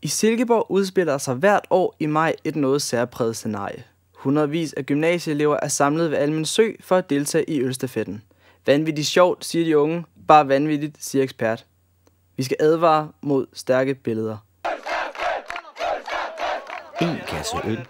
I Silkeborg udspiller sig hvert år i maj et noget særpræget scenarie. Hundredvis af gymnasieelever er samlet ved Almen Sø for at deltage i ølstafetten. Vanvittigt sjovt, siger de unge. Bare vanvittigt, siger ekspert. Vi skal advare mod stærke billeder. En kasse øl,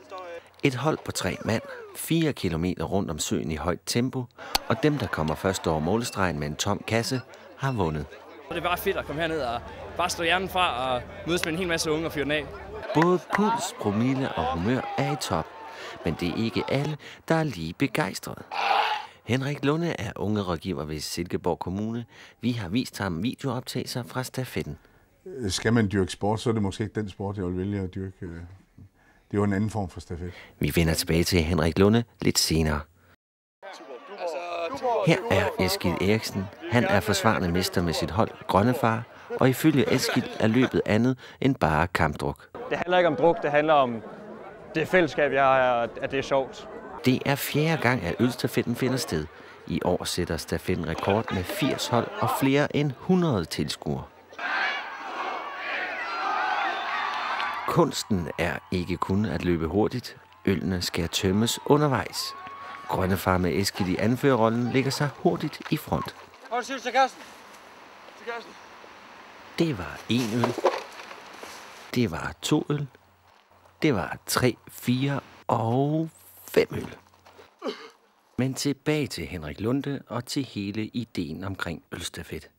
et hold på 3 mand, 4 kilometer rundt om søen i højt tempo, og dem, der kommer først over målstregen med en tom kasse, har vundet. Det er bare fedt at komme herned og bare stå hjernen fra og mødes med en hel masse unge og fyre den af. Både puls, promille og humør er i top, men det er ikke alle, der er lige begejstrede. Henrik Lunde er unge rådgiver ved Silkeborg Kommune. Vi har vist ham videooptagelser fra stafetten. Skal man dyrke sport, så er det måske ikke den sport, jeg vil vælge at dyrke. Det er jo en anden form for stafet. Vi vender tilbage til Henrik Lunde lidt senere. Her er Eskil Eriksen. Han er forsvarende mester med sit hold Grønnefar, og ifølge Eskil er løbet andet end bare kampdruk. Det handler ikke om druk, det handler om det fællesskab, jeg har, at det er sjovt. Det er 4. gang, at ølstafetten finder sted. I år sætter stafetten rekord med 80 hold og flere end 100 tilskuere. Kunsten er ikke kun at løbe hurtigt. Ølene skal tømmes undervejs. Grønnefar med Eskil i anførerrollen ligger sig hurtigt i front. Det var 1 øl. Det var 2 øl. Det var 3, 4 og 5 øl. Men tilbage til Henrik Lunde og til hele ideen omkring ølstafet.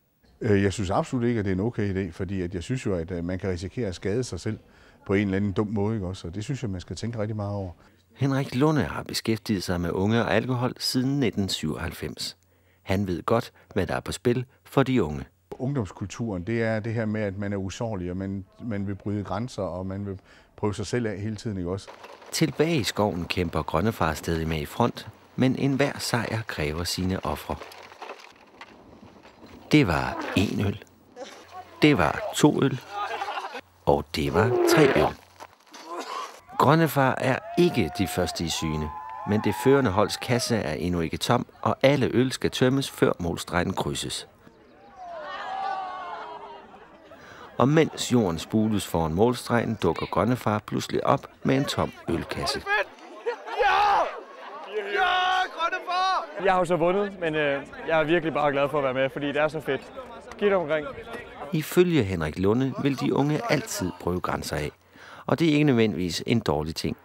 Jeg synes absolut ikke, at det er en okay idé, fordi at jeg synes jo, at man kan risikere at skade sig selv på en eller anden dum måde, ikke også? Og det synes jeg, man skal tænke rigtig meget over. Henrik Lunde har beskæftiget sig med unge og alkohol siden 1997. Han ved godt, hvad der er på spil for de unge. Ungdomskulturen, det er det her med, at man er usårlig, og man vil bryde grænser, og man vil prøve sig selv af hele tiden, ikke også? Tilbage i skoven kæmper Grønnefar stadig med i front, men enhver sejr kræver sine ofre. Det var 1 øl. Det var 2 øl. Og det var 3 øl. Grønnefar er ikke de første i syne, men det førende holds kasse er endnu ikke tom, og alle øl skal tømmes, før målstregen krydses. Og mens jorden spules foran målstregen, dukker Grønnefar pludselig op med en tom ølkasse. Jeg har jo så vundet, men jeg er virkelig bare glad for at være med, fordi det er så fedt. Skidt omkring. Ifølge Henrik Lunde vil de unge altid prøve grænser af, og det er ikke nødvendigvis en dårlig ting.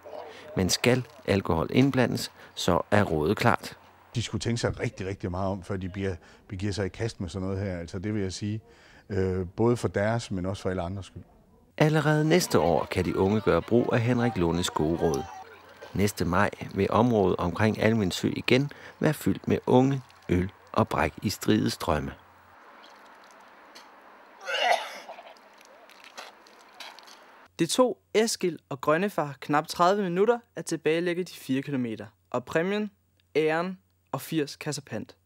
Men skal alkohol indblandes, så er rådet klart. De skulle tænke sig rigtig, rigtig meget om, før de begiver sig i kast med sådan noget her. Altså det vil jeg sige, både for deres, men også for alle andres skyld. Allerede næste år kan de unge gøre brug af Henrik Lundes gode råd. Næste maj vil området omkring Almen Sø igen være fyldt med unge, øl og bræk i stridestrømme. Det tog Eskil og Grønnefar knap 30 minutter at tilbagelægge de 4 kilometer, og præmien, æren og 80 kasser pant.